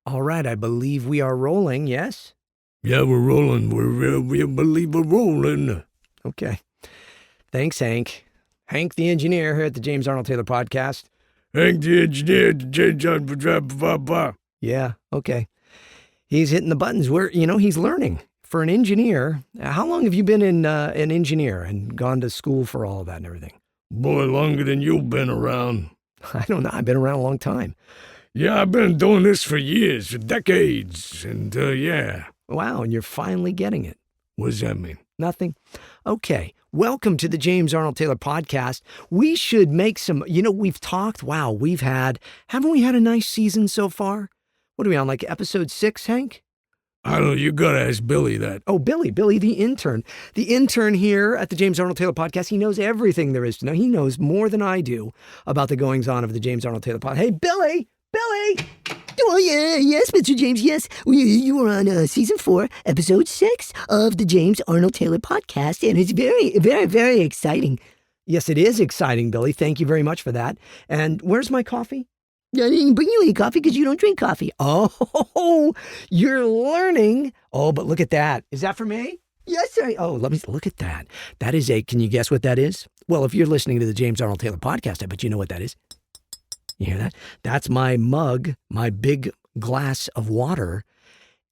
All right, I believe we are rolling, yes? Yeah, we're rolling. We believe we're rolling. Okay. Thanks, Hank. Hank, the engineer here at the James Arnold Taylor Podcast. Hank, the engineer. Yeah, okay. He's hitting the buttons. He's learning. For an engineer, how long have you been an engineer and gone to school for all of that and everything? Boy, longer than you've been around. I don't know. I've been around a long time. Yeah, I've been doing this for years, for decades, and yeah. Wow, and you're finally getting it. What does that mean? Nothing? Okay. Welcome to the James Arnold Taylor Podcast. We should make some, we've talked, haven't we had a nice season so far? What are we on, like episode 6, Hank? I don't know, you gotta ask Billy that. Oh, Billy, the intern. The intern here at the James Arnold Taylor Podcast, he knows everything there is to know. He knows more than I do about the goings-on of the James Arnold Taylor Podcast. Hey, Billy! Oh, yeah, yes, Mr. James, yes. You were on season 4, episode 6 of the James Arnold Taylor Podcast, and it's very, very, very exciting. Yes, it is exciting, Billy. Thank you very much for that. And where's my coffee? I didn't bring you any coffee because you don't drink coffee. Oh, you're learning. Oh, but look at that. Is that for me? Yes, sir. Oh, let me look at that. That is can you guess what that is? Well, if you're listening to the James Arnold Taylor Podcast, I bet you know what that is. You hear that? That's my mug, my big glass of water.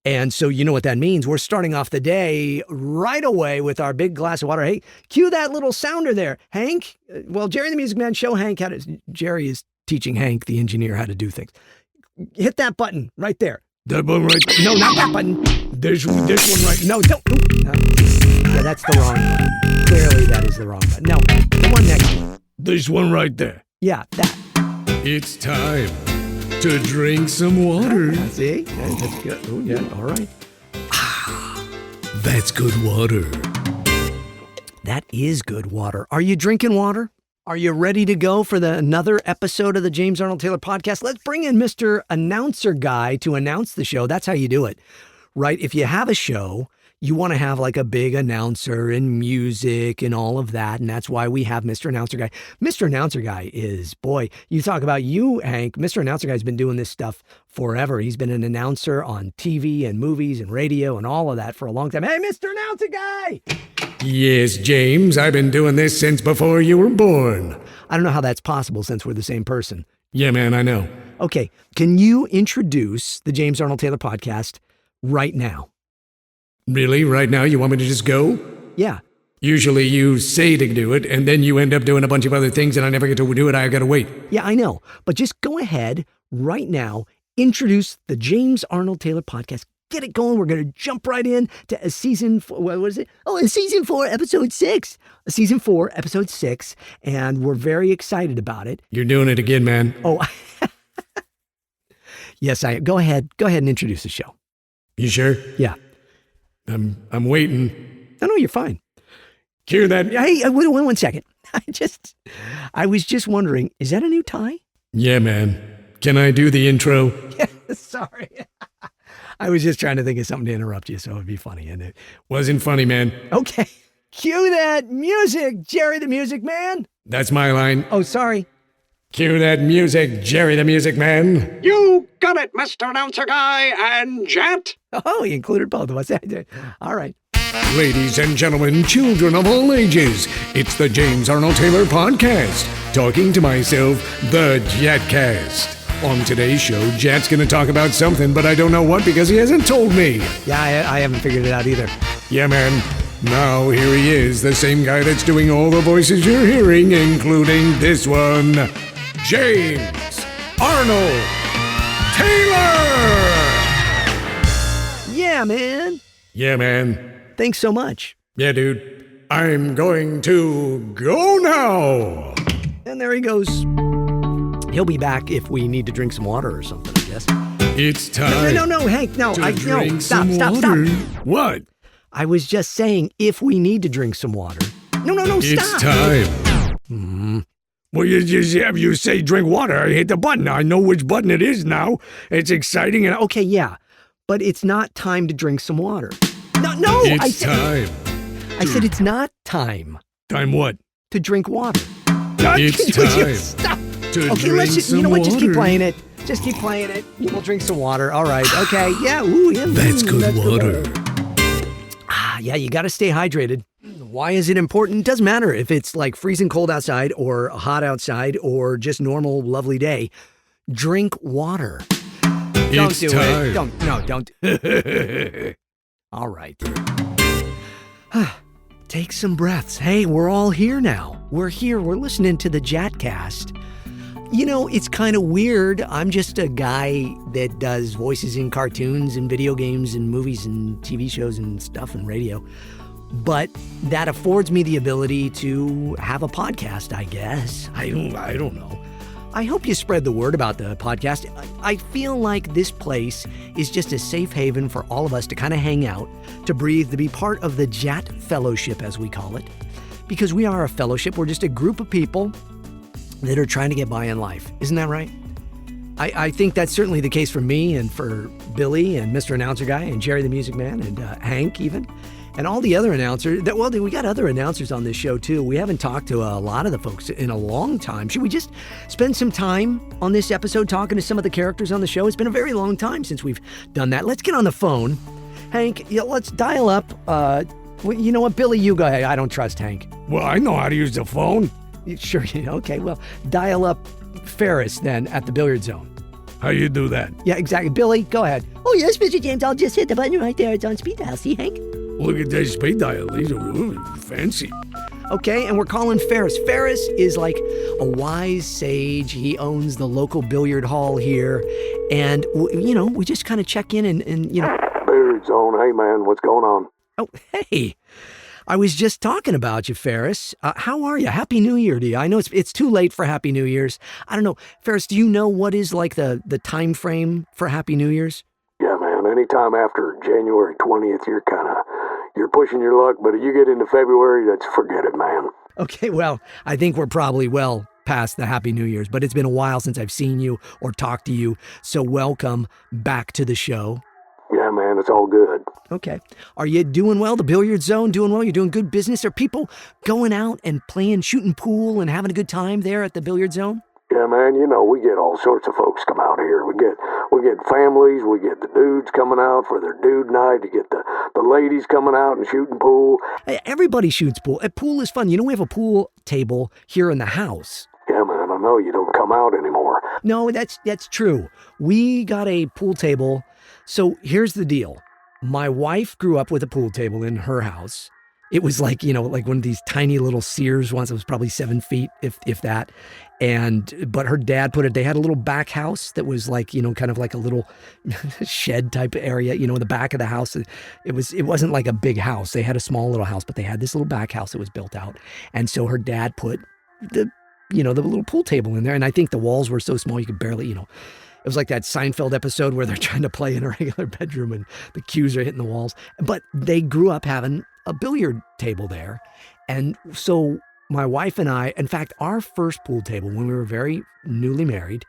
And so you know what that means. We're starting off the day right away with our big glass of water. Hey, cue that little sounder there. Hank, well, Jerry the Music Man, show Hank how to, Jerry is teaching Hank, the engineer, how to do things. Hit that button right there. That button right there? No, not that button. This one right. No, don't. No. Yeah, that's the wrong button. Clearly, that is the wrong button. No, the one next. This one right there. Yeah, that. It's time to drink some water. See? That's good. Oh, yeah, all right. That's good water. That is good water. Are you drinking water? Are you ready to go for another episode of the James Arnold Taylor Podcast? Let's bring in Mr. Announcer Guy to announce the show. That's how you do it, right? If you have a show, you want to have like a big announcer and music and all of that. And that's why we have Mr. Announcer Guy. Mr. Announcer Guy is, boy, you talk about you, Hank. Mr. Announcer Guy has been doing this stuff forever. He's been an announcer on TV and movies and radio and all of that for a long time. Hey, Mr. Announcer Guy! Yes, James, I've been doing this since before you were born. I don't know how that's possible since we're the same person. Yeah, man, I know. Okay, can you introduce the James Arnold Taylor Podcast right now? Really? Right now? You want me to just go? Yeah. Usually you say to do it, and then you end up doing a bunch of other things, and I never get to do it. I gotta wait. Yeah, I know. But just go ahead right now, introduce the James Arnold Taylor Podcast. Get it going. We're going to jump right in to a season 4. What is it? Oh, a season 4, episode 6. Season 4, episode 6. And we're very excited about it. You're doing it again, man. Oh, yes, go ahead. Go ahead and introduce the show. You sure? Yeah. I'm waiting. No, you're fine. Cue that. Hey, wait 1 second. I was just wondering, is that a new tie? Yeah, man. Can I do the intro? Yeah, sorry. I was just trying to think of something to interrupt you, so it would be funny. And it wasn't funny, man. Okay. Cue that music, Jerry the Music Man. That's my line. Oh, sorry. Cue that music, Jerry the Music Man. You got it, Mr. Announcer Guy and JAT. Oh, he included both of us. All right. Ladies and gentlemen, children of all ages, it's the James Arnold Taylor Podcast. Talking to myself, the JATcast. On today's show, Jat's going to talk about something, but I don't know what because he hasn't told me. Yeah, I haven't figured it out either. Yeah, man. Now here he is, the same guy that's doing all the voices you're hearing, including this one, James Arnold Taylor! Yeah, man. Yeah, man. Thanks so much. Yeah, dude. I'm going to go now. And there he goes. He'll be back if we need to drink some water or something, I guess. It's time. No, Hank, no. No. Stop. What? I was just saying if we need to drink some water. No, stop. It's time. Mm-hmm. Well, you say drink water. I hit the button. I know which button it is now. It's exciting. And okay, yeah. But it's not time to drink some water. No. It's time. I said it's not time. Time what? To drink water. It's time. Stop. Okay, let's just, you know what? Just keep playing it. Just keep playing it. We'll drink some water. All right. Okay. Yeah. Ooh, yeah. That's good water. Yeah, you got to stay hydrated. Why is it important? It doesn't matter if it's like freezing cold outside or hot outside or just normal, lovely day. Drink water. Don't It's do time. it. Don't. All right. Take some breaths. Hey, we're all here now. We're here. We're listening to the JATcast. You know, it's kind of weird. I'm just a guy that does voices in cartoons and video games and movies and TV shows and stuff and radio. But that affords me the ability to have a podcast, I guess. I don't know. I hope you spread the word about the podcast. I feel like this place is just a safe haven for all of us to kind of hang out, to breathe, to be part of the JAT Fellowship, as we call it. Because we are a fellowship. We're just a group of people that are trying to get by in life. Isn't that right? I think that's certainly the case for me and for Billy and Mr. Announcer Guy and Jerry the Music Man and Hank even. And all the other announcers. Well, we got other announcers on this show too. We haven't talked to a lot of the folks in a long time. Should we just spend some time on this episode talking to some of the characters on the show? It's been a very long time since we've done that. Let's get on the phone. Hank, let's dial up. You know what, Billy, you go. I don't trust Hank. Well, I know how to use the phone. Sure. Okay, well, dial up Ferris then at the billiard zone. How you do that? Yeah, exactly. Billy, go ahead. Oh, yes, Mr. James. I'll just hit the button right there. It's on speed dial. See, Hank? Look at that speed dial. These are really fancy. Okay, and we're calling Ferris. Ferris is like a wise sage. He owns the local billiard hall here. And, we just kind of check in and. Billiard zone. Hey, man, what's going on? Oh, hey. I was just talking about you, Ferris. How are you? Happy New Year to you. I know it's too late for Happy New Year's. I don't know. Ferris, do you know what is like the time frame for Happy New Year's? Yeah, man, anytime after January 20th, you're pushing your luck, but if you get into February, forget it, man. Okay, well, I think we're probably well past the Happy New Year's, but it's been a while since I've seen you or talked to you, so welcome back to the show. Yeah, man, it's all good. Okay. Are you doing well? The billiard zone doing well? You're doing good business? Are people going out and playing, shooting pool and having a good time there at the billiard zone? Yeah, man, we get all sorts of folks come out here. We get families, we get the dudes coming out for their dude night, you get the ladies coming out and shooting pool. Hey, everybody shoots pool. Pool is fun. We have a pool table here in the house. Yeah, man, I know you don't come out anymore. No, that's true. We got a pool table. So here's the deal. My wife grew up with a pool table in her house. It was like, like one of these tiny little Sears ones. It was probably 7 feet, if that. But her dad they had a little back house that was like, kind of like a little shed type area, in the back of the house. It wasn't like a big house. They had a small little house, but they had this little back house that was built out. And so her dad put the little pool table in there. And I think the walls were so small you could barely, it was like that Seinfeld episode where they're trying to play in a regular bedroom and the cues are hitting the walls. But they grew up having a billiard table there. And so my wife and I, in fact, our first pool table when we were very newly married,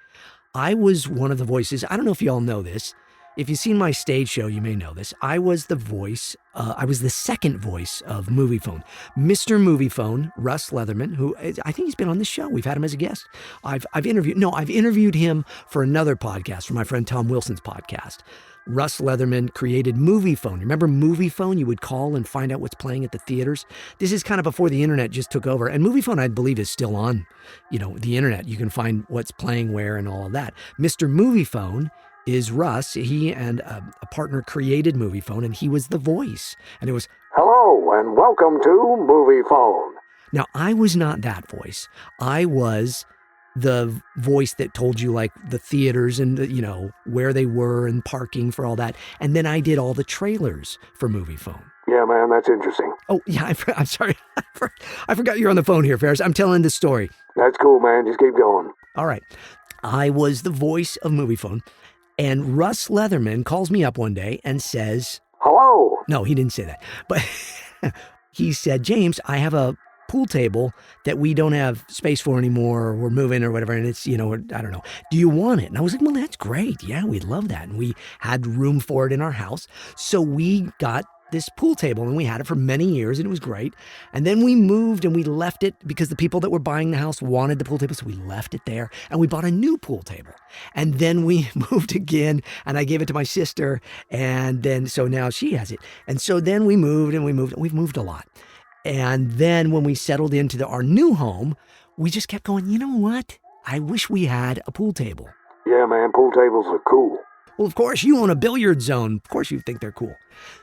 I was one of the voices. I don't know if you all know this. If you've seen my stage show, you may know this. I was the voice, I was the second voice of Movie Phone. Mr. Movie Phone, Russ Leatherman, who I think he's been on this show. We've had him as a guest. I've interviewed him for another podcast, for my friend Tom Wilson's podcast. Russ Leatherman created Movie Phone. Remember Movie Phone? You would call and find out what's playing at the theaters. This is kind of before the internet just took over. And Movie Phone, I believe, is still on, the internet. You can find what's playing where and all of that. Mr. Movie Phone is Russ. He and a partner created Movie Phone, and he was the voice. And it was, hello, and welcome to Movie Phone. Now, I was not that voice. I was the voice that told you like the theaters and where they were and parking for all that. And then I did all the trailers for Movie Phone. Yeah, man, that's interesting. Oh, yeah, I'm sorry. I forgot you're on the phone here, Ferris. I'm telling the story. That's cool, man. Just keep going. All right. I was the voice of Movie Phone. And Russ Leatherman calls me up one day and says, hello. No, he didn't say that. But he said, James, I have a pool table that we don't have space for anymore, or we're moving or whatever. And it's, I don't know. Do you want it? And I was like, well, that's great. Yeah, we'd love that. And we had room for it in our house. So we got this pool table, and we had it for many years, and it was great. And then we moved and we left it because the people that were buying the house wanted the pool table, so we left it there, and we bought a new pool table. And then we moved again, and I gave it to my sister, and then so now she has it. And so then we moved, and we've moved a lot. And then when we settled into our new home, we just kept going, you know what? I wish we had a pool table. Yeah, man, pool tables are cool. Well, of course, you own a billiard zone. Of course, you think they're cool.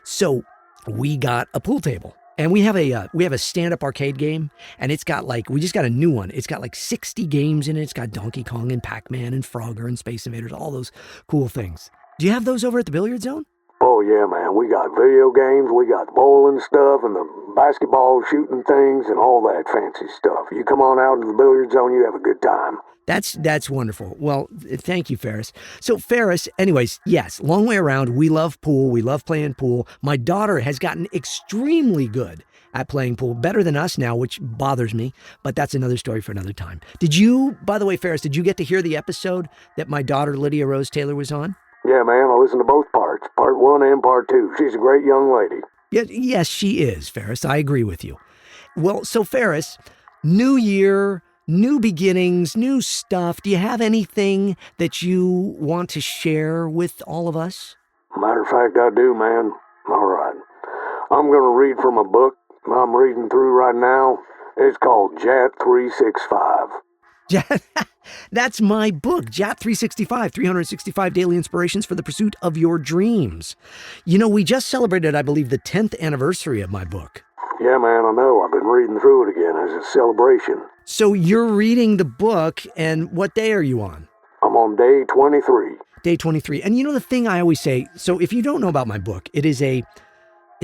So we got a pool table, and we have a stand-up arcade game, and it's got we just got a new one. It's got 60 games in it. It's got Donkey Kong and Pac-Man and Frogger and Space Invaders, all those cool things. Do you have those over at the billiard zone? Oh, yeah, man. We got video games, we got bowling stuff, and the basketball shooting things, and all that fancy stuff. You come on out to the billiard zone, you have a good time. That's wonderful. Well, thank you, Ferris. So Ferris, anyways, yes, long way around. We love pool. We love playing pool. My daughter has gotten extremely good at playing pool, better than us now, which bothers me, but that's another story for another time. Did you, by the way, Ferris, did you get to hear the episode that my daughter, Lydia Rose Taylor, was on? Yeah, man, I listened to both parts, part 1 and part 2. She's a great young lady. Yes, she is, Ferris. I agree with you. Well, so Ferris, new year, new beginnings, new stuff. Do you have anything that you want to share with all of us? Matter of fact, I do, man. All right. I'm going to read from a book I'm reading through right now. It's called JAT 365. That's my book, JAT 365, 365 Daily Inspirations for the Pursuit of Your Dreams. You know, we just celebrated, I believe, the 10th anniversary of my book. Yeah, man, I know. I've been reading through it again as a celebration. So you're reading the book, and what day are you on? I'm on day 23. Day 23. And you know the thing I always say, so if you don't know about my book, it's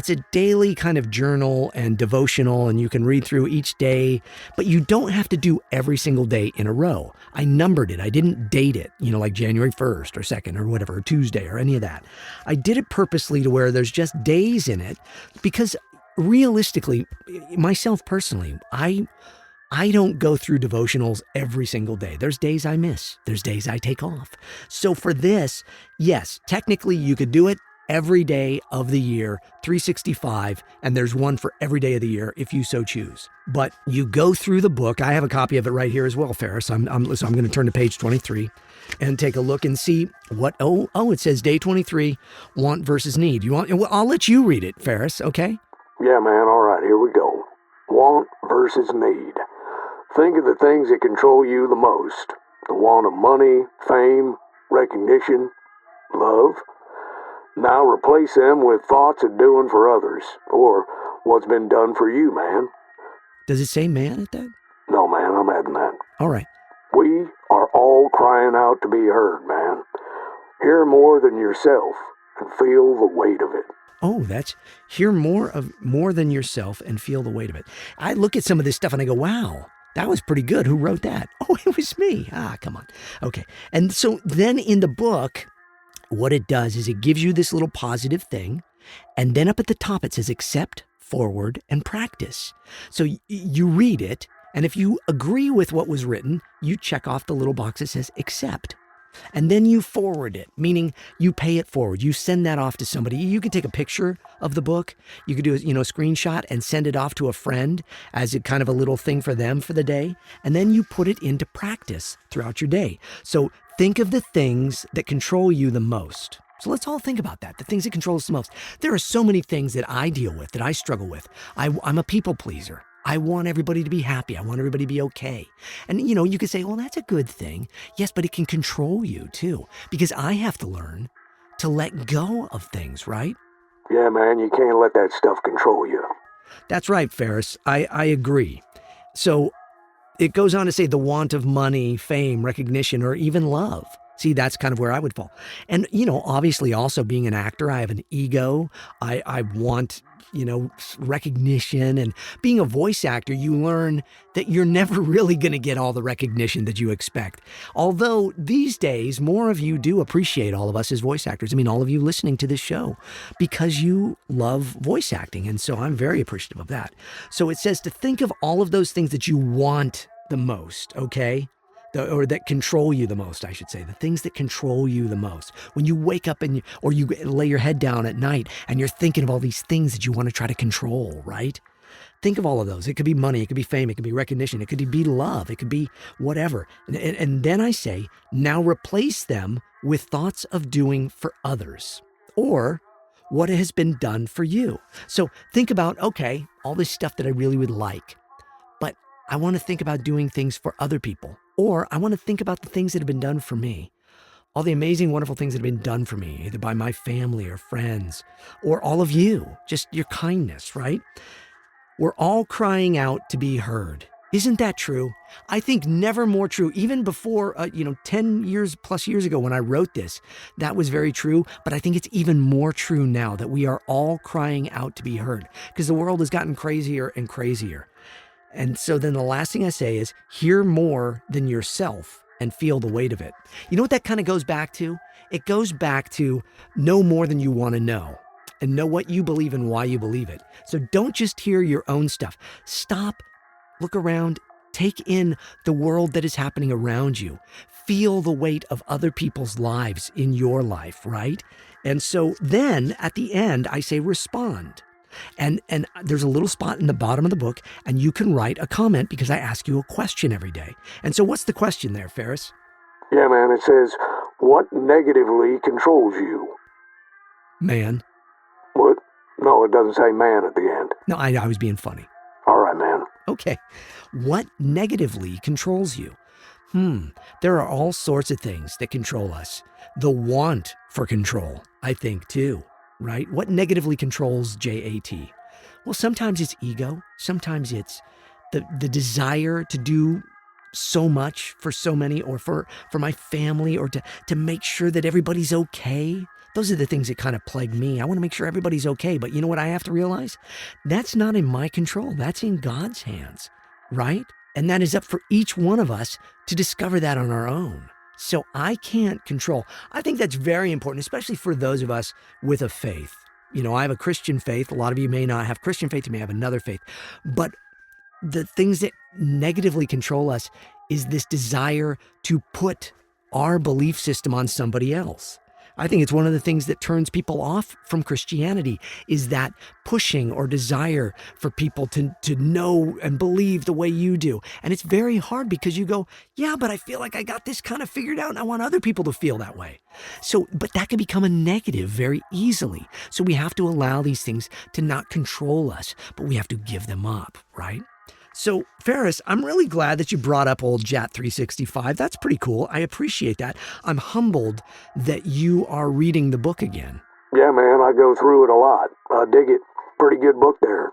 a daily kind of journal and devotional, and you can read through each day, but you don't have to do every single day in a row. I numbered it. I didn't date it, like January 1st or 2nd or whatever, or Tuesday or any of that. I did it purposely to where there's just days in it because realistically, myself personally, I don't go through devotionals every single day. There's days I miss. There's days I take off. So for this, yes, technically you could do it every day of the year, 365, and there's one for every day of the year if you so choose. But you go through the book. I have a copy of it right here as well, Ferris. I'm going to turn to page 23 and take a look and see what, it says day 23, want versus need. I'll let you read it, Ferris, okay? Yeah, man, all right, here we go. Want versus need. Think of the things that control you the most. The want of money, fame, recognition, love. Now replace them with thoughts of doing for others, or what's been done for you, man. Does it say man at that? No, man, I'm adding that. All right. We are all crying out to be heard, man. Hear more than yourself and feel the weight of it. Oh, that's hear more than yourself and feel the weight of it. I look at some of this stuff and I go, wow, that was pretty good. Who wrote that? Oh, it was me. Come on. Okay. And so then in the book, what it does is it gives you this little positive thing. And then up at the top, it says accept, forward, and practice. So you read it. And if you agree with what was written, you check off the little box that says accept. And then you forward it, meaning you pay it forward. You send that off to somebody. You can take a picture of the book. You could do a screenshot and send it off to a friend as a kind of a little thing for them for the day. And then you put it into practice throughout your day. So think of the things that control you the most. So let's all think about that, the things that control us the most. There are so many things that I deal with, that I struggle with. I'm a people pleaser. I want everybody to be happy. I want everybody to be okay. And, you could say, well, that's a good thing. Yes, but it can control you too, because I have to learn to let go of things, right? Yeah, man, you can't let that stuff control you. That's right, Ferris. I agree. So it goes on to say the want of money, fame, recognition, or even love. See, that's kind of where I would fall. And, obviously also being an actor, I have an ego. I want recognition, and being a voice actor, you learn that you're never really going to get all the recognition that you expect. Although these days, more of you do appreciate all of us as voice actors. I mean, all of you listening to this show, because you love voice acting. And so I'm very appreciative of that. So it says to think of all of those things that you want the most, okay? or that control you the most, I should say, the things that control you the most. When you wake up or you lay your head down at night and you're thinking of all these things that you want to try to control, right? Think of all of those. It could be money, it could be fame, it could be recognition, it could be love, it could be whatever. And then I say, now replace them with thoughts of doing for others or what has been done for you. So think about, okay, all this stuff that I really would like, but I want to think about doing things for other people. Or I want to think about the things that have been done for me. All the amazing, wonderful things that have been done for me, either by my family or friends, or all of you, just your kindness, right? We're all crying out to be heard. Isn't that true? I think never more true. Even before, 10 years plus years ago when I wrote this, that was very true. But I think it's even more true now that we are all crying out to be heard because the world has gotten crazier and crazier. And so then the last thing I say is hear more than yourself and feel the weight of it. You know what that kind of goes back to? It goes back to know more than you want to know and know what you believe and why you believe it. So don't just hear your own stuff. Stop, look around, take in the world that is happening around you. Feel the weight of other people's lives in your life, right? And so then at the end, I say respond. And there's a little spot in the bottom of the book, and you can write a comment because I ask you a question every day. And so what's the question there, Ferris? Yeah, man, it says, what negatively controls you? Man. What? No, it doesn't say man at the end. No, I was being funny. All right, man. Okay. What negatively controls you? There are all sorts of things that control us. The want for control, I think, too. Right? What negatively controls JAT? Well, sometimes it's ego. Sometimes it's the desire to do so much for so many or for my family or to make sure that everybody's okay. Those are the things that kind of plague me. I want to make sure everybody's okay. But you know what I have to realize? That's not in my control. That's in God's hands, right? And that is up for each one of us to discover that on our own. So I can't control. I think that's very important, especially for those of us with a faith. You know, I have a Christian faith. A lot of you may not have Christian faith. You may have another faith. But the things that negatively control us is this desire to put our belief system on somebody else. I think it's one of the things that turns people off from Christianity is that pushing or desire for people to know and believe the way you do. And it's very hard because you go, yeah, but I feel like I got this kind of figured out and I want other people to feel that way. So, but that can become a negative very easily. So we have to allow these things to not control us, but we have to give them up, right? So, Ferris, I'm really glad that you brought up old JAT 365. That's pretty cool. I appreciate that. I'm humbled that you are reading the book again. Yeah, man, I go through it a lot. I dig it. Pretty good book there.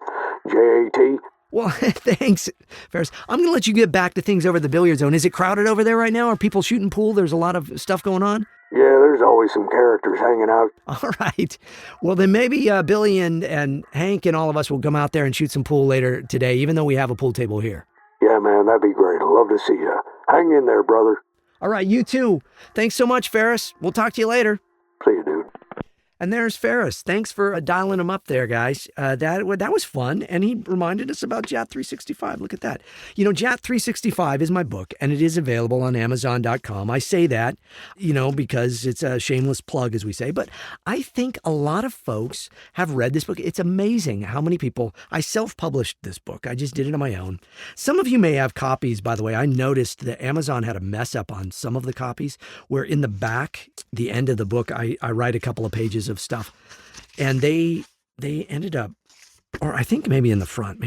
JAT. Well, thanks, Ferris. I'm going to let you get back to things over at the billiard zone. Is it crowded over there right now? Are people shooting pool? There's a lot of stuff going on? Yeah, there's always some characters hanging out. All right. Well, then maybe Billy and Hank and all of us will come out there and shoot some pool later today, even though we have a pool table here. Yeah, man, that'd be great. I'd love to see you. Hang in there, brother. All right, you too. Thanks so much, Ferris. We'll talk to you later. See you, dude. And there's Ferris. Thanks for dialing him up there, guys. That was fun. And he reminded us about JAT 365. Look at that. You know, JAT 365 is my book, and it is available on Amazon.com. I say that, because it's a shameless plug, as we say. But I think a lot of folks have read this book. It's amazing how many people. I self-published this book. I just did it on my own. Some of you may have copies, by the way. I noticed that Amazon had a mess up on some of the copies, where in the back, the end of the book, I write a couple of pages of stuff, and they ended up, or I think maybe in the front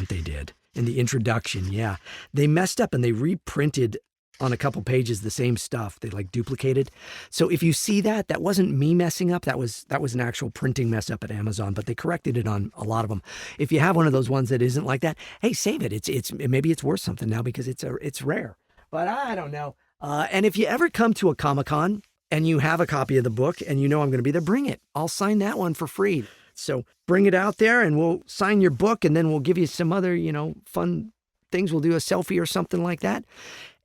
they did, in the introduction, yeah, they messed up and they reprinted on a couple pages the same stuff. They duplicated. So if you see that wasn't me messing up. That was an actual printing mess up at Amazon, but they corrected it on a lot of them. If you have one of those ones that isn't like that, hey, save it. Maybe it's worth something now because it's rare, but I don't know. And if you ever come to a Comic-Con and you have a copy of the book and I'm going to be there, bring it. I'll sign that one for free. So bring it out there and we'll sign your book, and then we'll give you some other, fun things. We'll do a selfie or something like that.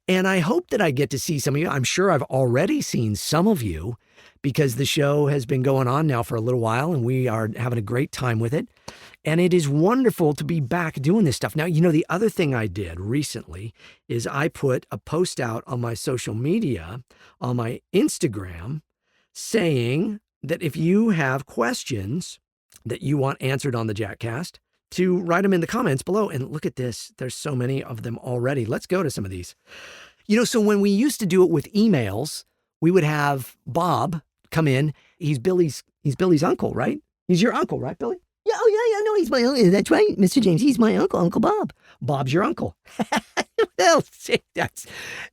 And I hope that I get to see some of you. I'm sure I've already seen some of you because the show has been going on now for a little while and we are having a great time with it. And it is wonderful to be back doing this stuff. Now, the other thing I did recently is I put a post out on my social media, on my Instagram, saying that if you have questions that you want answered on the JATcast, to write them in the comments below. And look at this. There's so many of them already. Let's go to some of these. So when we used to do it with emails, we would have Bob come in. He's Billy's uncle, right? He's your uncle, right, Billy? Yeah, no, he's my uncle. That's right, Mr. James. He's my uncle, Uncle Bob. Bob's your uncle. Well, see,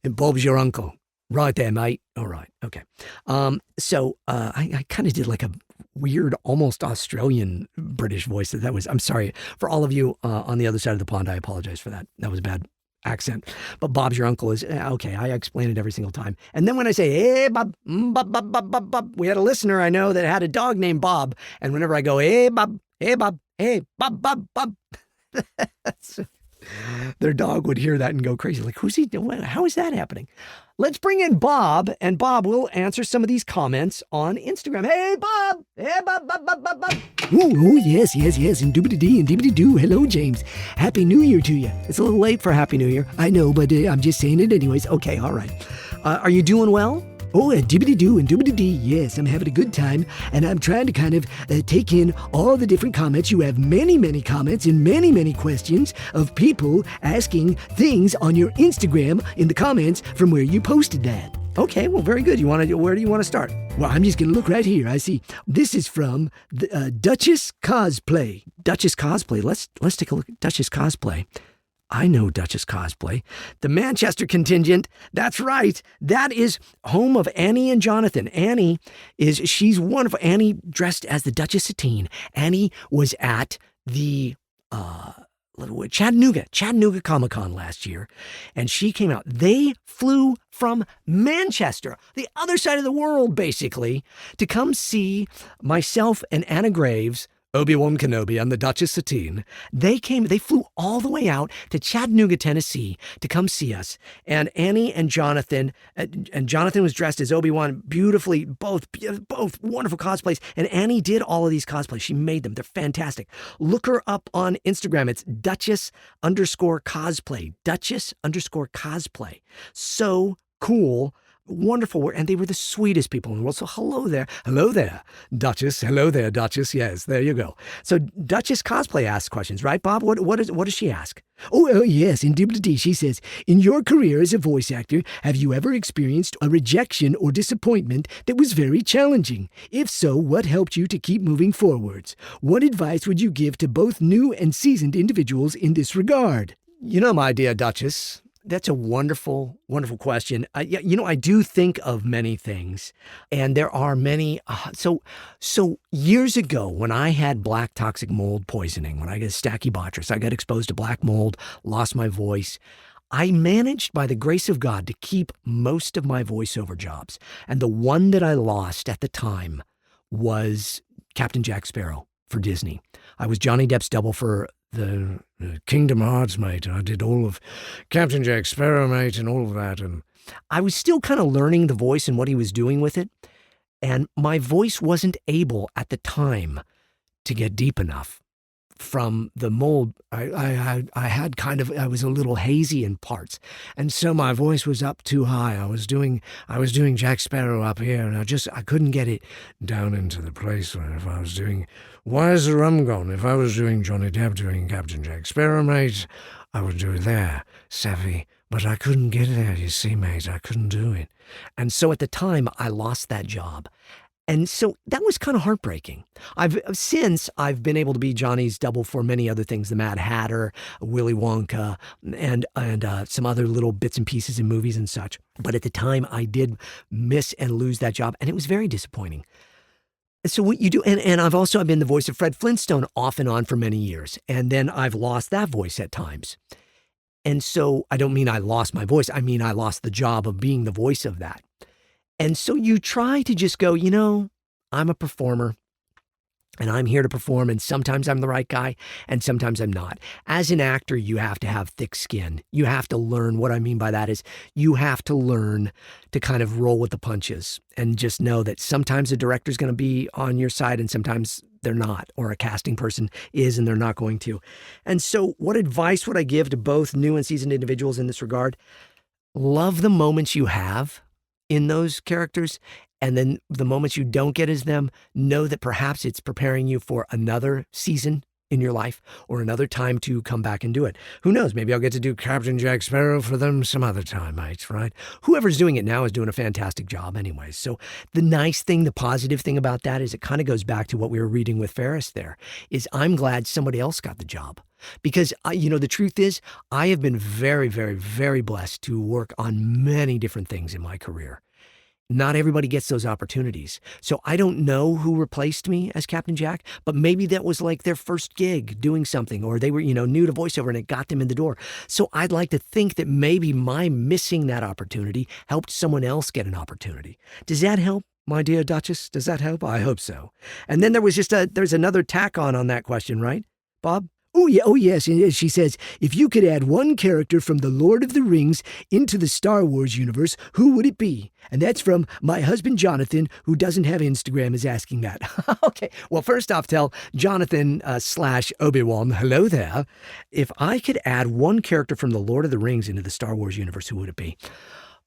and Bob's your uncle. Right there, mate. All right. Okay. So I kind of did like a weird, almost Australian British voice. I'm sorry for all of you on the other side of the pond. I apologize for that. That was a bad accent. But Bob's your uncle is okay. I explain it every single time. And then when I say, hey, Bob, Bob, Bob, Bob, Bob, Bob, we had a listener I know that had a dog named Bob. And whenever I go, hey, Bob, hey, Bob, hey, Bob, Bob, Bob, their dog would hear that and go crazy. Like, who's he doing? How is that happening? Let's bring in Bob, and Bob will answer some of these comments on Instagram. Hey, Bob! Hey, Bob, Bob, Bob, Bob, Bob. Oh, yes, and doobity-dee and dibbity-doo. Hello, James. Happy New Year to you. It's a little late for Happy New Year. I know, but I'm just saying it anyways. Okay, all right. Are you doing well? Oh, dibbity-doo and doobity-dee. Yes, I'm having a good time, and I'm trying to kind of take in all the different comments. You have many, many comments and many, many questions of people asking things on your Instagram in the comments from where you posted that. Okay, well, very good. Where do you want to start? Well, I'm just going to look right here. I see. This is from the, Duchess Cosplay. Duchess Cosplay. Let's take a look at Duchess Cosplay. I know Duchess Cosplay. The Manchester contingent. That's right. That is home of Annie and Jonathan. She's wonderful. Annie dressed as the Duchess Satine. Annie was at the Chattanooga Comic-Con last year, and she came out. They flew from Manchester, the other side of the world, basically, to come see myself and Anna Graves, Obi-Wan Kenobi, and the Duchess Satine. They flew all the way out to Chattanooga, Tennessee to come see us. And Annie and Jonathan was dressed as Obi-Wan beautifully, both wonderful cosplays. And Annie did all of these cosplays. She made them. They're fantastic. Look her up on Instagram. It's Duchess_cosplay. Duchess_cosplay. So cool. Wonderful, and they were the sweetest people in the world. So hello there, Duchess. Hello there, Duchess. Yes, there you go. So Duchess Cosplay asks questions, right, Bob? What does she ask? Oh, yes, indubitably. She says, in your career as a voice actor, have you ever experienced a rejection or disappointment that was very challenging? If so, what helped you to keep moving forwards? What advice would you give to both new and seasoned individuals in this regard? My dear Duchess, that's a wonderful, wonderful question. I do think of many things, and there are many. So years ago, when I had black toxic mold poisoning, when I got Stachybotrys, I got exposed to black mold, lost my voice. I managed, by the grace of God, to keep most of my voiceover jobs. And the one that I lost at the time was Captain Jack Sparrow for Disney. I was Johnny Depp's double for the Kingdom Hearts, mate. I did all of Captain Jack Sparrow, mate, and all of that. And I was still kind of learning the voice and what he was doing with it. And my voice wasn't able at the time to get deep enough from the mold. I was a little hazy in parts. And so my voice was up too high. I was doing Jack Sparrow up here, and I couldn't get it down into the place where if I was doing Where's the Rum Gone? If I was doing Johnny Depp doing Captain Jack Sparrow, mate, I would do it there, savvy. But I couldn't get there, you see, mate. I couldn't do it. And so at the time, I lost that job. And so that was kind of heartbreaking. I've been able to be Johnny's double for many other things, the Mad Hatter, Willy Wonka, and some other little bits and pieces in movies and such. But at the time, I did miss and lose that job, and it was very disappointing. So what you do, and I've been the voice of Fred Flintstone off and on for many years, and then I've lost that voice at times. And so I don't mean I lost my voice, I mean I lost the job of being the voice of that. And so you try to just go, I'm a performer. And I'm here to perform, and sometimes I'm the right guy, and sometimes I'm not. As an actor, you have to have thick skin. You have to learn. What I mean by that is you have to learn to kind of roll with the punches and just know that sometimes the director's going to be on your side and sometimes they're not, or a casting person is and they're not going to. And so what advice would I give to both new and seasoned individuals in this regard? Love the moments you have in those characters. And then the moments you don't get as them, know that perhaps it's preparing you for another season in your life or another time to come back and do it. Who knows? Maybe I'll get to do Captain Jack Sparrow for them some other time, mates, right? Whoever's doing it now is doing a fantastic job anyways. So the nice thing, the positive thing about that is it kind of goes back to what we were reading with Ferris there, is I'm glad somebody else got the job. Because, the truth is, I have been very, very, very blessed to work on many different things in my career. Not everybody gets those opportunities. So I don't know who replaced me as Captain Jack, but maybe that was like their first gig doing something, or they were, new to voiceover and it got them in the door. So I'd like to think that maybe my missing that opportunity helped someone else get an opportunity. Does that help, my dear Duchess? Does that help? I hope so. And then there was there's another tack on that question, right, Bob? Oh, yeah. Oh, yes. And she says, if you could add one character from The Lord of the Rings into the Star Wars universe, who would it be? And that's from my husband, Jonathan, who doesn't have Instagram, is asking that. Okay. Well, first off, tell Jonathan / Obi-Wan, hello there. If I could add one character from The Lord of the Rings into the Star Wars universe, who would it be?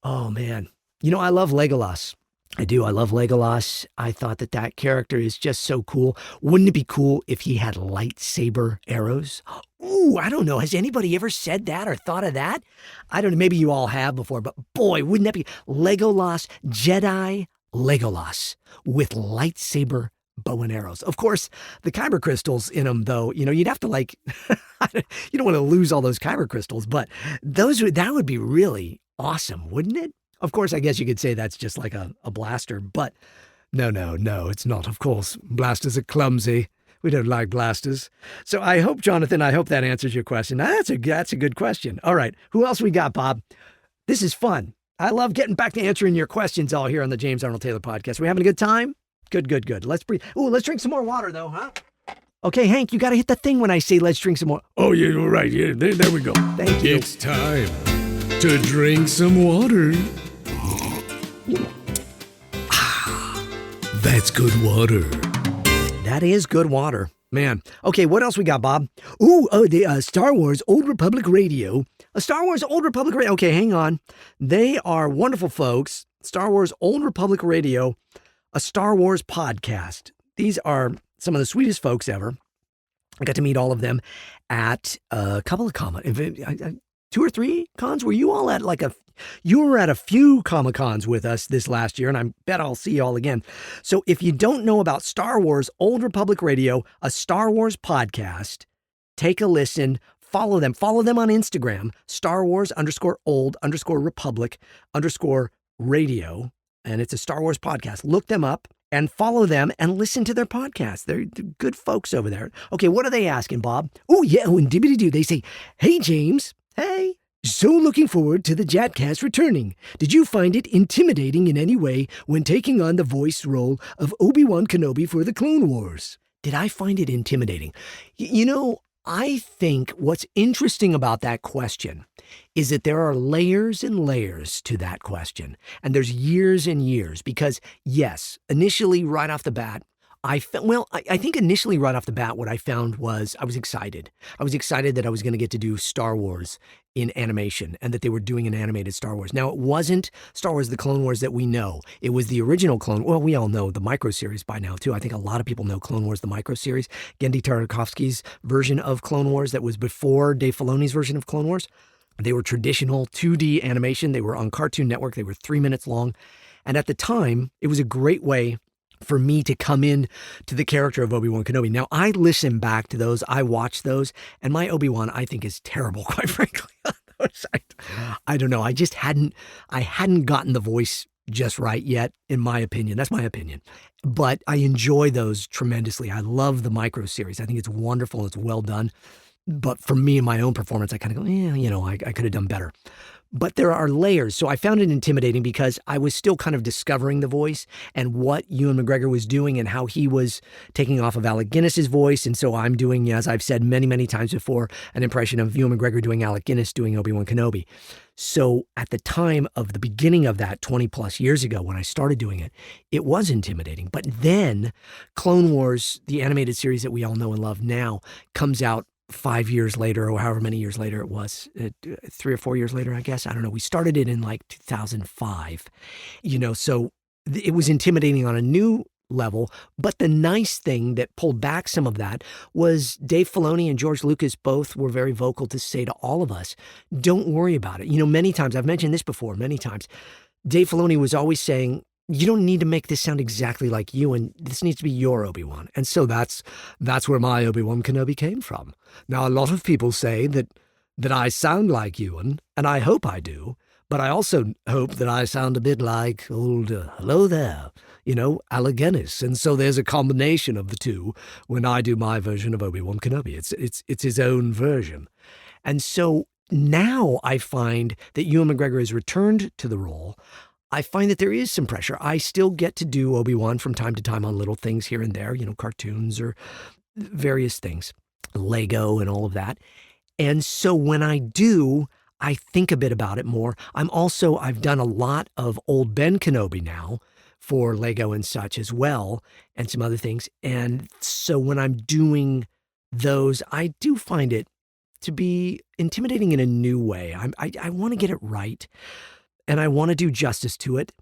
Oh, man. I love Legolas. I do. I love Legolas. I thought that character is just so cool. Wouldn't it be cool if he had lightsaber arrows? Ooh, I don't know. Has anybody ever said that or thought of that? I don't know. Maybe you all have before, but boy, wouldn't that be Legolas, Jedi Legolas with lightsaber bow and arrows. Of course, the kyber crystals in them, though, you'd have to you don't want to lose all those kyber crystals, but that would be really awesome, wouldn't it? Of course, I guess you could say that's just like a blaster, but no, it's not, of course. Blasters are clumsy. We don't like blasters. So I hope, Jonathan, that answers your question. That's a good question. All right, who else we got, Bob? This is fun. I love getting back to answering your questions all here on the James Arnold Taylor podcast. We having a good time? Good. Let's breathe. Ooh, let's drink some more water, though, huh? Okay, Hank, you got to hit the thing when I say let's drink some more. Oh, yeah, you're right. Yeah, there we go. Thank you. It's time to drink some water. That's good water. That is good water, man. Okay, what else we got, Bob? The Star Wars Old Republic Radio. A Star Wars Old Republic Radio. Okay, hang on. They are wonderful folks. Star Wars Old Republic Radio, a Star Wars podcast. These are some of the sweetest folks ever. I got to meet all of them at a couple of 2 or 3 cons. Were you all at you were at a few Comic-Cons with us this last year, and I bet I'll see you all again. So if you don't know about Star Wars Old Republic Radio, a Star Wars podcast, take a listen, follow them. Follow them on Instagram, Star Wars _old_republic_radio, and it's a Star Wars podcast. Look them up and follow them and listen to their podcast. They're good folks over there. Okay, what are they asking, Bob? Oh, yeah. And dibbity-doo, they say, hey, James. Hey. So looking forward to the JATcast returning. Did you find it intimidating in any way when taking on the voice role of Obi-Wan Kenobi for the Clone Wars? Did I find it intimidating? I think what's interesting about that question is that there are layers and layers to that question. And there's years and years because, yes, initially right off the bat, I think initially right off the bat, what I found was I was excited. I was excited that I was going to get to do Star Wars in animation and that they were doing an animated Star Wars. Now, it wasn't Star Wars The Clone Wars that we know. It was the original Clone. Well, we all know the micro series by now, too. I think a lot of people know Clone Wars, the micro series. Genndy Tartakovsky's version of Clone Wars that was before Dave Filoni's version of Clone Wars. They were traditional 2D animation. They were on Cartoon Network. They were 3 minutes long. And at the time, it was a great way for me to come in to the character of Obi-Wan Kenobi. Now, I listen back to those, I watch those, and my Obi-Wan, I think, is terrible, quite frankly. I don't know. I hadn't gotten the voice just right yet, in my opinion. That's my opinion. But I enjoy those tremendously. I love the micro series. I think it's wonderful. It's well done. But for me, in my own performance, I kind of go, I could have done better. But there are layers. So I found it intimidating because I was still kind of discovering the voice and what Ewan McGregor was doing and how he was taking off of Alec Guinness's voice. And so I'm doing, as I've said many, many times before, an impression of Ewan McGregor doing Alec Guinness doing Obi-Wan Kenobi. So at the time of the beginning of that 20 plus years ago when I started doing it, it was intimidating. But then Clone Wars, the animated series that we all know and love now, comes out 5 years later, or however many years later it was, 3 or 4 years later, I guess. I don't know. We started it in like 2005, so it was intimidating on a new level. But the nice thing that pulled back some of that was Dave Filoni and George Lucas both were very vocal to say to all of us, don't worry about it. Many times, I've mentioned this before, many times, Dave Filoni was always saying, you don't need to make this sound exactly like you, and this needs to be your Obi-Wan. And so that's where my Obi-Wan Kenobi came from. Now, a lot of people say that I sound like Ewan, and I hope I do, but I also hope that I sound a bit like old, hello there, Alec Guinness. And so there's a combination of the two when I do my version of Obi-Wan Kenobi. It's his own version. And so now I find that Ewan McGregor has returned to the role. I find that there is some pressure. I still get to do Obi-Wan from time to time on little things here and there, cartoons or various things, Lego and all of that. And so when I do, I think a bit about it more. I've done a lot of old Ben Kenobi now for Lego and such as well, and some other things. And so when I'm doing those, I do find it to be intimidating in a new way. I want to get it right. And I want to do justice to it.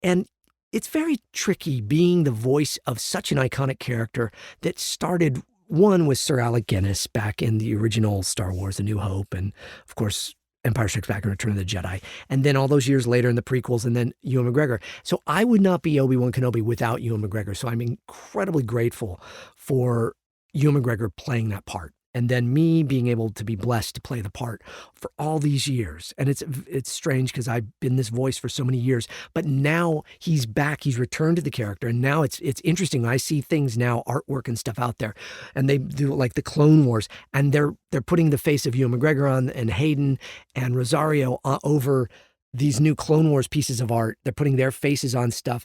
And it's very tricky being the voice of such an iconic character that started, one, with Sir Alec Guinness back in the original Star Wars, A New Hope, and of course, Empire Strikes Back and Return of the Jedi. And then all those years later in the prequels, and then Ewan McGregor. So I would not be Obi-Wan Kenobi without Ewan McGregor. So I'm incredibly grateful for Ewan McGregor playing that part. And then me being able to be blessed to play the part for all these years. And it's strange because I've been this voice for so many years, but now he's back, he's returned to the character. And now it's interesting. I see things now, artwork and stuff out there, and they do like the Clone Wars, and they're putting the face of Ewan McGregor on, and Hayden and Rosario over these new Clone Wars pieces of art. They're putting their faces on stuff.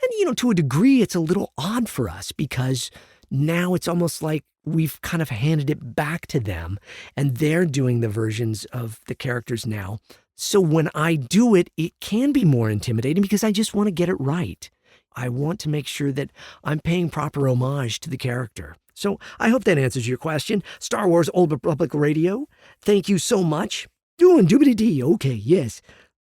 And, to a degree, it's a little odd for us because now it's almost like we've kind of handed it back to them, and they're doing the versions of the characters now. So when I do it, it can be more intimidating because I just want to get it right. I want to make sure that I'm paying proper homage to the character. So I hope that answers your question. Star Wars Old Republic Radio, thank you so much. Doing doobity-dee. Okay, yes.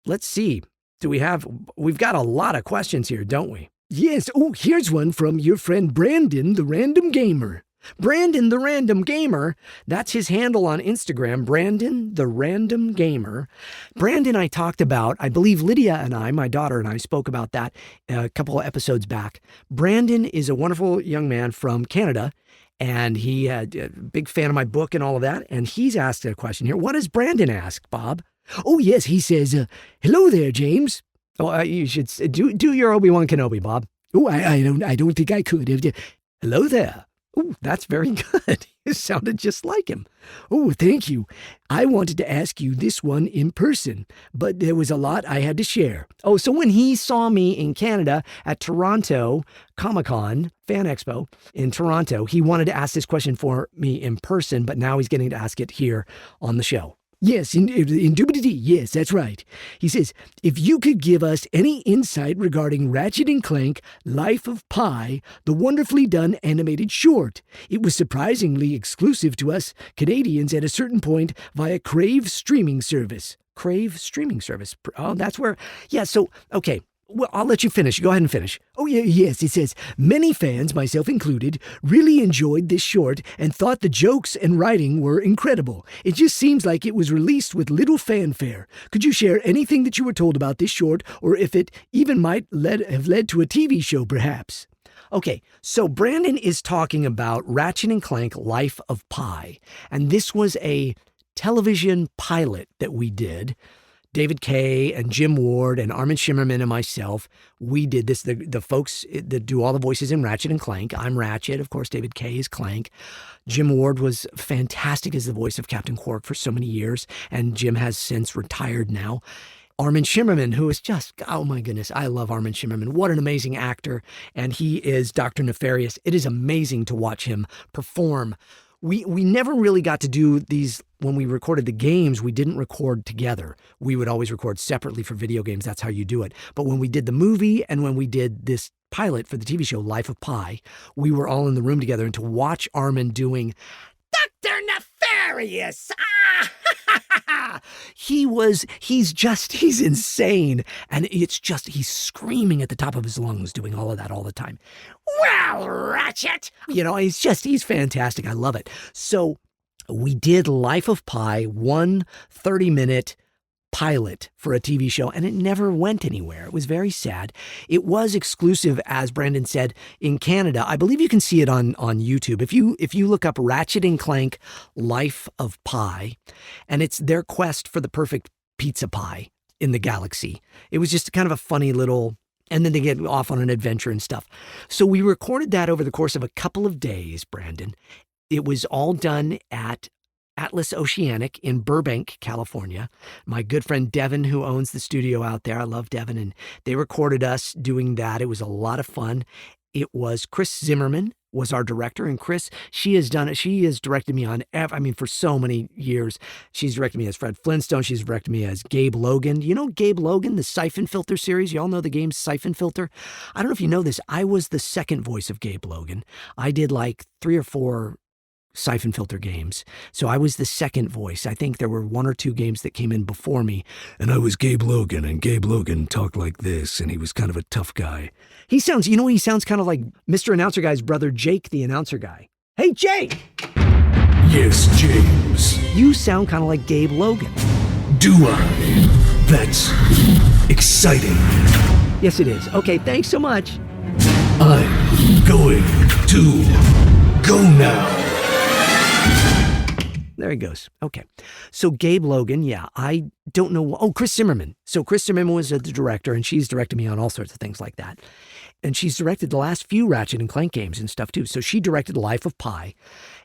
Let's see. We've got a lot of questions here, don't we? Yes. Oh, here's one from your friend Brandon, the Random Gamer. Brandon the Random Gamer, that's his handle on Instagram, Brandon the Random Gamer. Brandon I talked about, I believe Lydia and I, my daughter and I, spoke about that a couple of episodes back. Brandon is a wonderful young man from Canada, and he had a big fan of my book and all of that, and he's asked a question here. What does Brandon ask, Bob? Oh, yes, he says, hello there, James. Oh, you should do your Obi-Wan Kenobi, Bob. Oh, I don't think I could. Hello there. Oh, that's very good. You sounded just like him. Oh, thank you. I wanted to ask you this one in person, but there was a lot I had to share. Oh, so when he saw me in Canada at Toronto Comic-Con, Fan Expo in Toronto, he wanted to ask this question for me in person, but now he's getting to ask it here on the show. Yes, indubitably, yes, that's right. He says, if you could give us any insight regarding Ratchet & Clank Life of Pi, the wonderfully done animated short. It was surprisingly exclusive to us Canadians at a certain point via Crave streaming service. Crave streaming service. Oh, that's where, yeah, so, okay. Well, I'll let you finish. Go ahead and finish. Oh, yes, it says, many fans, myself included, really enjoyed this short and thought the jokes and writing were incredible. It just seems like it was released with little fanfare. Could you share anything that you were told about this short, or if it even might have led to a TV show, perhaps? Okay, so Brandon is talking about Ratchet & Clank Life of Pi, and this was a television pilot that we did David Kay and Jim Ward and Armin Shimmerman and myself, we did this. The folks that do all the voices in Ratchet and Clank. I'm Ratchet. Of course, David Kay is Clank. Jim Ward was fantastic as the voice of Captain Quark for so many years, and Jim has since retired now. Armin Shimmerman, who is just, oh my goodness, I love Armin Shimmerman. What an amazing actor, and he is Dr. Nefarious. It is amazing to watch him perform. We never really got to do these, when we recorded the games, we didn't record together. We would always record separately for video games. That's how you do it. But when we did the movie and when we did this pilot for the TV show Life of Pi, we were all in the room together, and to watch Armin doing Dr. Nefarious, he's insane. And it's just, he's screaming at the top of his lungs doing all of that all the time. Well, Ratchet! He's fantastic. I love it. So we did Life of Pi, 1 30-minute pilot for a TV show, and it never went anywhere. It was very sad. It was exclusive, as Brandon said, in Canada. I believe you can see it on YouTube. If you look up Ratchet and Clank Life of Pi, and it's their quest for the perfect pizza pie in the galaxy. It was just kind of a funny little, and then they get off on an adventure and stuff. So we recorded that over the course of a couple of days, Brandon. It was all done at Atlas Oceanic in Burbank, California. My good friend Devin, who owns the studio out there, I love Devin, and they recorded us doing that. It was a lot of fun. It was Chris Zimmerman was our director, and Chris, she has directed me on, for so many years. She's directed me as Fred Flintstone. She's directed me as Gabe Logan. You know Gabe Logan, the Siphon Filter series? You all know the game Siphon Filter? I don't know if you know this. I was the second voice of Gabe Logan. I did like 3 or 4 Siphon Filter games. So I was the second voice. I think there were 1 or 2 games that came in before me, and I was Gabe Logan, and Gabe Logan talked like this, and he was kind of a tough guy. He sounds kind of like Mr. Announcer Guy's brother, Jake, the announcer guy. Hey, Jake! Yes, James. You sound kind of like Gabe Logan. Do I? That's exciting. Yes, it is. Okay, thanks so much. I'm going to go now. There he goes. Okay. So Gabe Logan, yeah, I don't know. Oh, Chris Zimmerman. So Chris Zimmerman was the director, and she's directed me on all sorts of things like that. And she's directed the last few Ratchet and Clank games and stuff too. So she directed Life of Pi.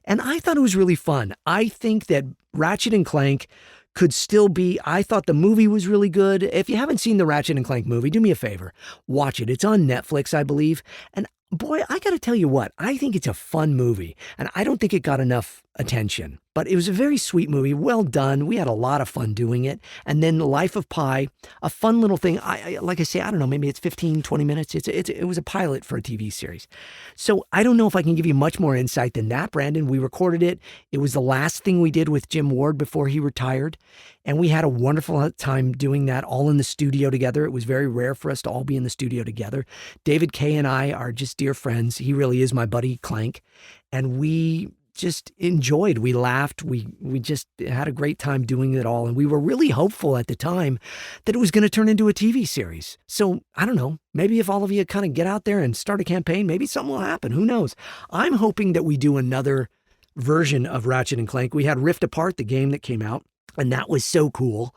And I thought it was really fun. I think that Ratchet and Clank could still be, I thought the movie was really good. If you haven't seen the Ratchet and Clank movie, do me a favor. Watch it. It's on Netflix, I believe. And boy, I got to tell you what, I think it's a fun movie. And I don't think it got enough attention. But it was a very sweet movie, well done. We had a lot of fun doing it. And then Life of Pi, a fun little thing. Like I say, I don't know, maybe it's 15, 20 minutes. It was a pilot for a TV series. So I don't know if I can give you much more insight than that, Brandon. We recorded it. It was the last thing we did with Jim Ward before he retired. And we had a wonderful time doing that all in the studio together. It was very rare for us to all be in the studio together. David Kay and I are just dear friends. He really is my buddy Clank. And we just enjoyed. We laughed. We just had a great time doing it all. And we were really hopeful at the time that it was going to turn into a TV series. So I don't know, maybe if all of you kind of get out there and start a campaign, maybe something will happen. Who knows? I'm hoping that we do another version of Ratchet and Clank. We had Rift Apart, the game that came out, and that was so cool.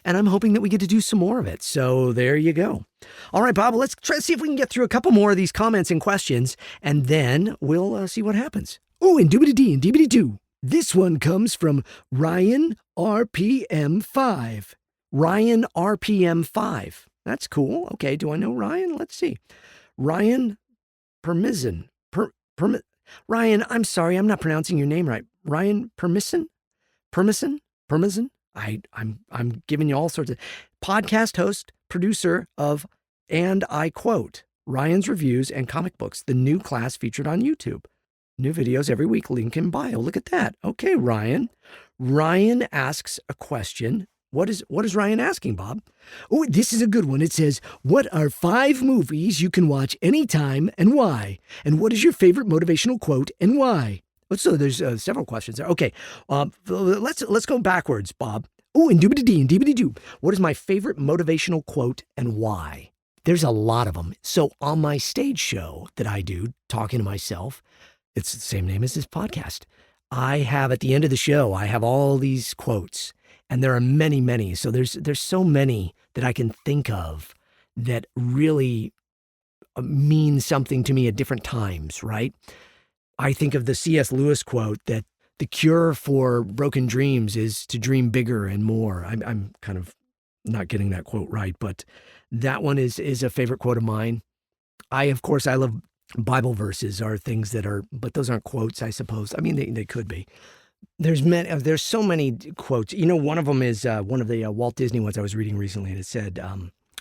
And I'm hoping that we get to do some more of it. So there you go. All right, Bob, let's try to see if we can get through a couple more of these comments and questions, and then we'll see what happens. Oh, and doobity-dee and doobity-doo. This one comes from Ryan RPM5. Ryan RPM5. That's cool. Okay, do I know Ryan? Let's see. Ryan Permizan. Ryan, I'm sorry, I'm not pronouncing your name right. Ryan Permizan? I'm giving you all sorts of podcast host, producer of, and I quote, Ryan's Reviews and Comic Books, the new class featured on YouTube. New videos every week, link in bio. Look at that. Okay, Ryan. Ryan asks a question. What is Ryan asking, Bob? Oh, this is a good one. It says, what are 5 movies you can watch anytime and why? And what is your favorite motivational quote and why? So there's several questions there. Okay, let's go backwards, Bob. Oh, and doobity-dee and doobity-doo. What is my favorite motivational quote and why? There's a lot of them. So on my stage show that I do, talking to myself, it's the same name as this podcast. I have, at the end of the show, I have all these quotes. And there are many, many. So there's so many that I can think of that really mean something to me at different times, right? I think of the C.S. Lewis quote that the cure for broken dreams is to dream bigger and more. I'm kind of not getting that quote right, but that one is a favorite quote of mine. Of course, I love Bible verses are things that are, but those aren't quotes, I suppose. I mean, they could be. There's so many quotes. One of them is one of the Walt Disney ones I was reading recently, and it said,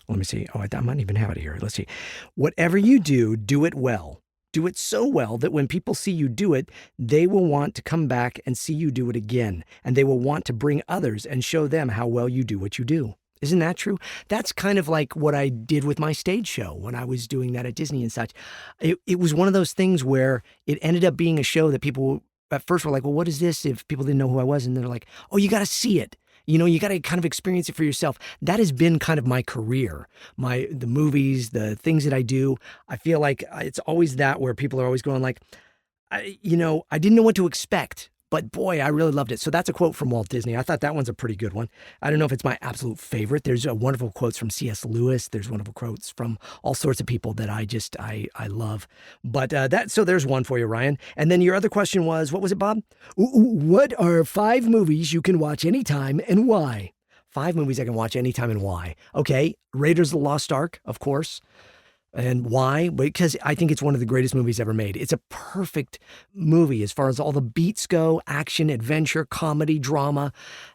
let me see. Oh, I might even have it here. Let's see. Whatever you do, do it well. Do it so well that when people see you do it, they will want to come back and see you do it again. And they will want to bring others and show them how well you do what you do. Isn't that true? That's kind of like what I did with my stage show when I was doing that at Disney and such. It was one of those things where it ended up being a show that people at first were like, well, what is this? If people didn't know who I was, and they're like, oh, you got to see it. You got to kind of experience it for yourself. That has been kind of my career, the movies, the things that I do. I feel like it's always that where people are always going like, I didn't know what to expect, but boy, I really loved it. So that's a quote from Walt Disney. I thought that one's a pretty good one. I don't know if it's my absolute favorite. There's wonderful quotes from C.S. Lewis. There's wonderful quotes from all sorts of people that I love. But so there's one for you, Ryan. And then your other question was, what was it, Bob? What are 5 movies you can watch anytime and why? 5 movies I can watch anytime and why. Okay, Raiders of the Lost Ark, of course. And why? Because I think it's one of the greatest movies ever made. It's a perfect movie as far as all the beats go, action, adventure, comedy, drama,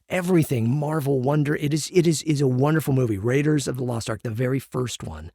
everything, Marvel, wonder. It is a wonderful movie. Raiders of the Lost Ark, the very first one.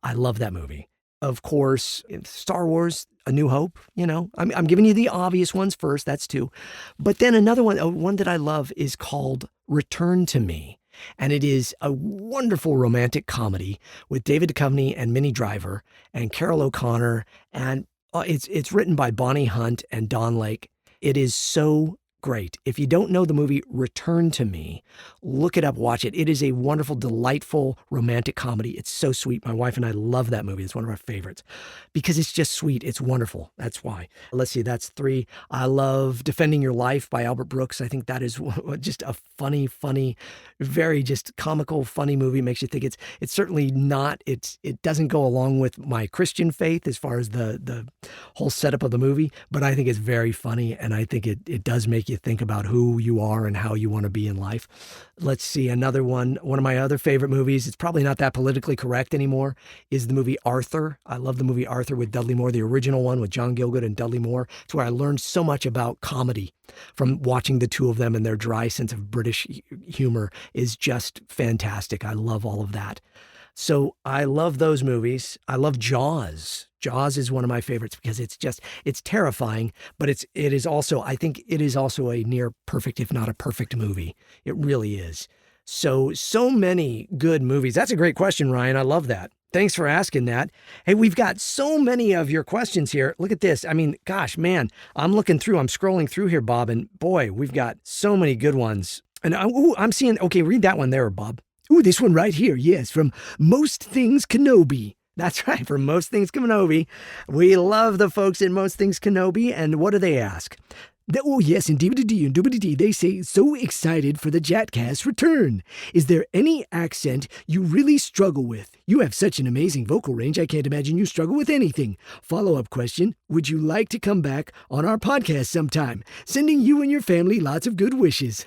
I love that movie. Of course, Star Wars, A New Hope, I'm giving you the obvious ones first. That's 2. But then another one that I love is called Return to Me. And it is a wonderful romantic comedy with David Duchovny and Minnie Driver and Carol O'Connor. And it's written by Bonnie Hunt and Don Lake. It is so great. If you don't know the movie Return to Me, look it up, watch it. It is a wonderful, delightful, romantic comedy. It's so sweet. My wife and I love that movie. It's one of our favorites because it's just sweet. It's wonderful. That's why. Let's see, that's 3. I love Defending Your Life by Albert Brooks. I think that is just a funny, very just comical, funny movie. Makes you think it's certainly not, it doesn't go along with my Christian faith as far as the whole setup of the movie, but I think it's very funny, and I think it does make you think about who you are and how you want to be in life. Let's see, another one of my other favorite movies, it's probably not that politically correct anymore, is the movie Arthur. I love the movie Arthur with Dudley Moore, the original one with John Gielgud and Dudley Moore. It's where I learned so much about comedy from watching the two of them, and their dry sense of British humor is just fantastic. I love all of that. So I love those movies. I love Jaws. Jaws is one of my favorites because it's terrifying, but it is also, I think it is also a near perfect, if not a perfect movie. It really is. So many good movies. That's a great question, Ryan. I love that. Thanks for asking that. Hey, we've got so many of your questions here. Look at this. I mean, gosh, man, I'm scrolling through here, Bob, and boy, we've got so many good ones. And I'm seeing, okay, read that one there, Bob. This one right here, yes, from Most Things Kenobi. That's right, from Most Things Kenobi. We love the folks at Most Things Kenobi, and what do they ask? Oh, yes, indeed, they say, so excited for the JATcast return. Is there any accent you really struggle with? You have such an amazing vocal range, I can't imagine you struggle with anything. Follow-up question, would you like to come back on our podcast sometime? Sending you and your family lots of good wishes.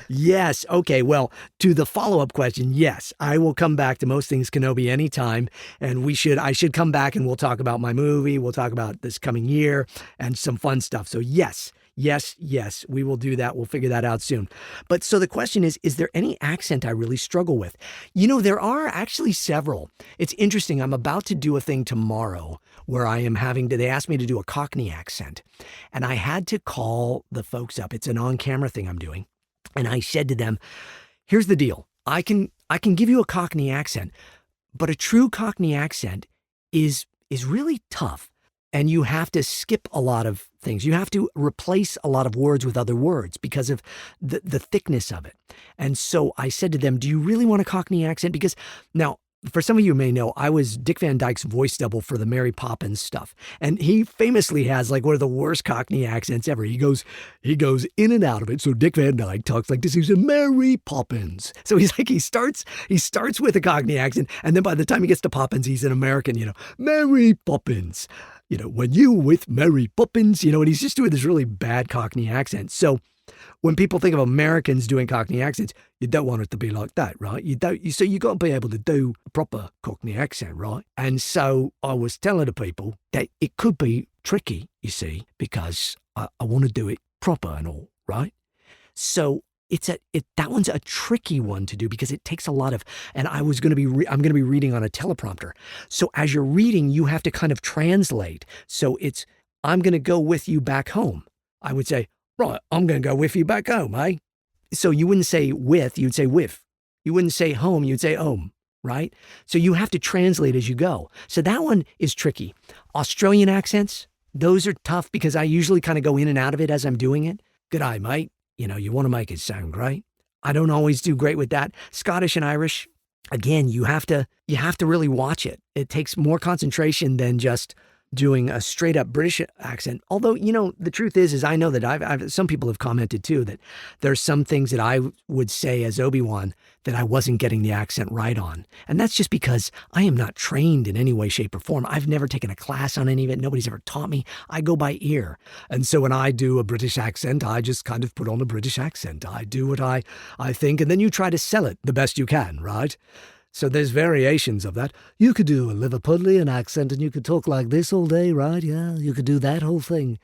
Yes. Okay. Well, to the follow-up question, yes, I will come back to Most Things Kenobi anytime. And I should come back and we'll talk about my movie. We'll talk about this coming year and some fun stuff. So yes, we will do that. We'll figure that out soon. But so the question is there any accent I really struggle with? There are actually several. It's interesting. I'm about to do a thing tomorrow where they asked me to do a Cockney accent. And I had to call the folks up. It's an on-camera thing I'm doing. And I said to them, here's the deal. I can give you a Cockney accent, but a true Cockney accent is really tough. And you have to skip a lot of things. You have to replace a lot of words with other words because of the thickness of it. And so I said to them, do you really want a Cockney accent? Because now For some of you may know, I was Dick Van Dyke's voice double for the Mary Poppins stuff. And he famously has like one of the worst Cockney accents ever. He goes in and out of it. So Dick Van Dyke talks like this. He's a Mary Poppins. So he's like, he starts with a Cockney accent. And then by the time he gets to Poppins, he's an American, Mary Poppins. When you with Mary Poppins, and he's just doing this really bad Cockney accent. So when people think of Americans doing Cockney accents, you don't want it to be like that, right? So you got to be able to do a proper Cockney accent, right? And so I was telling the people that it could be tricky, you see, because I want to do it proper and all, right? So that one's a tricky one to do because it takes a lot of, and I'm going to be reading on a teleprompter. So as you're reading, you have to kind of translate. So I'm going to go with you back home. I would say, right, I'm going to go with you back home, eh? So you wouldn't say with, you'd say with. You wouldn't say home, you'd say home, right? So you have to translate as you go. So that one is tricky. Australian accents, those are tough because I usually kind of go in and out of it as I'm doing it. G'day, mate. You want to make it sound great. I don't always do great with that. Scottish and Irish, again, you have to really watch it. It takes more concentration than just doing a straight up British accent. Although, the truth is I know that I've some people have commented too that there's some things that I would say as Obi-Wan that I wasn't getting the accent right on. And that's just because I am not trained in any way, shape, or form. I've never taken a class on any of it. Nobody's ever taught me. I go by ear. And so when I do a British accent, I just kind of put on a British accent. I do what I think, and then you try to sell it the best you can, right? So there's variations of that. You could do a Liverpudlian accent and you could talk like this all day, right? Yeah, you could do that whole thing.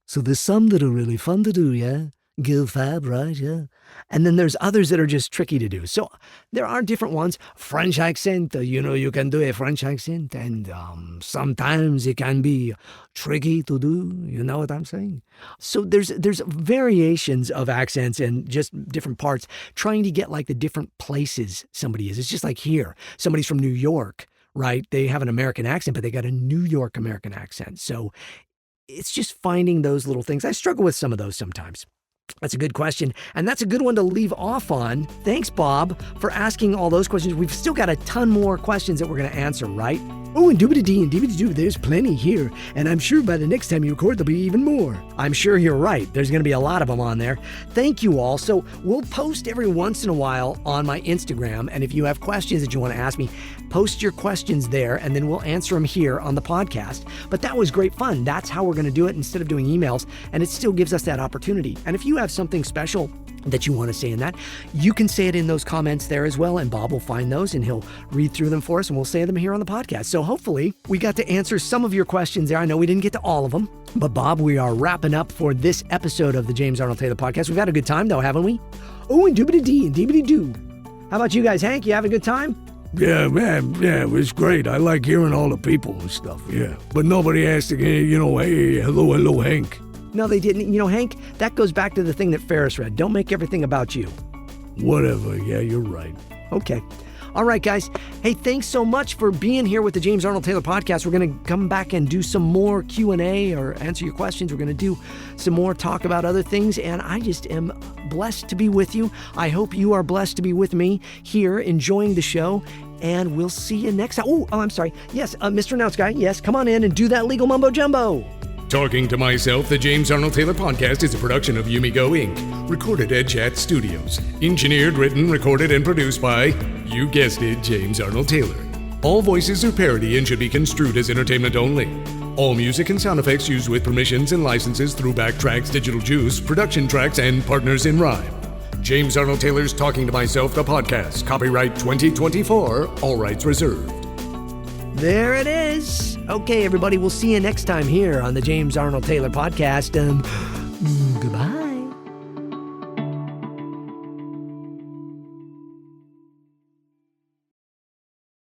So there's some that are really fun to do, yeah? Gil Fab, right? Yeah. And then there's others that are just tricky to do. So there are different ones. French accent, you can do a French accent, and sometimes it can be tricky to do. You know what I'm saying? So there's variations of accents and just different parts, trying to get like the different places somebody is. It's just like here, somebody's from New York, right? They have an American accent, but they got a New York American accent. So it's just finding those little things. I struggle with some of those sometimes. That's a good question, and that's a good one to leave off on. Thanks, Bob, for asking all those questions. We've still got a ton more questions that we're going to answer, right? Oh, and doobity-dee and doobity-doo, there's plenty here, and I'm sure by the next time you record, there'll be even more. I'm sure you're right. There's going to be a lot of them on there. Thank you all. So we'll post every once in a while on my Instagram, and if you have questions that you want to ask me, post your questions there, and then we'll answer them here on the podcast. But that was great fun. That's how we're going to do it instead of doing emails, and it still gives us that opportunity. And if you have something special that you want to say in that, you can say it in those comments there as well, and Bob will find those and he'll read through them for us and we'll say them here on the podcast. So hopefully we got to answer some of your questions there. I know we didn't get to all of them, but Bob, we are wrapping up for this episode of the James Arnold Taylor Podcast. We've had a good time though, haven't we? Oh, and doobity-dee and doobity-doo. How about you guys, Hank? You have a good time? Yeah, man, yeah, it was great. I like hearing all the people and stuff, yeah. But nobody asked to, hey, hello, Hank. No, they didn't. Hank, that goes back to the thing that Ferris read. Don't make everything about you. Whatever. Yeah, you're right. Okay. All right, guys. Hey, thanks so much for being here with the James Arnold Taylor Podcast. We're going to come back and do some more Q&A or answer your questions. We're going to do some more talk about other things, and I just am blessed to be with you. I hope you are blessed to be with me here enjoying the show, and we'll see you next time. Oh, I'm sorry. Yes, Mr. Announce Guy, yes, come on in and do that legal mumbo jumbo. Talking to Myself, the James Arnold Taylor Podcast is a production of Yumigo Inc., recorded at JAT Studios. Engineered, written, recorded, and produced by, you guessed it, James Arnold Taylor. All voices are parody and should be construed as entertainment only. All music and sound effects used with permissions and licenses through Backtracks, Digital Juice, Production Tracks, and Partners in Rhyme. James Arnold Taylor's Talking to Myself, the podcast. Copyright 2024, all rights reserved. There it is. Okay, everybody, we'll see you next time here on the James Arnold Taylor Podcast.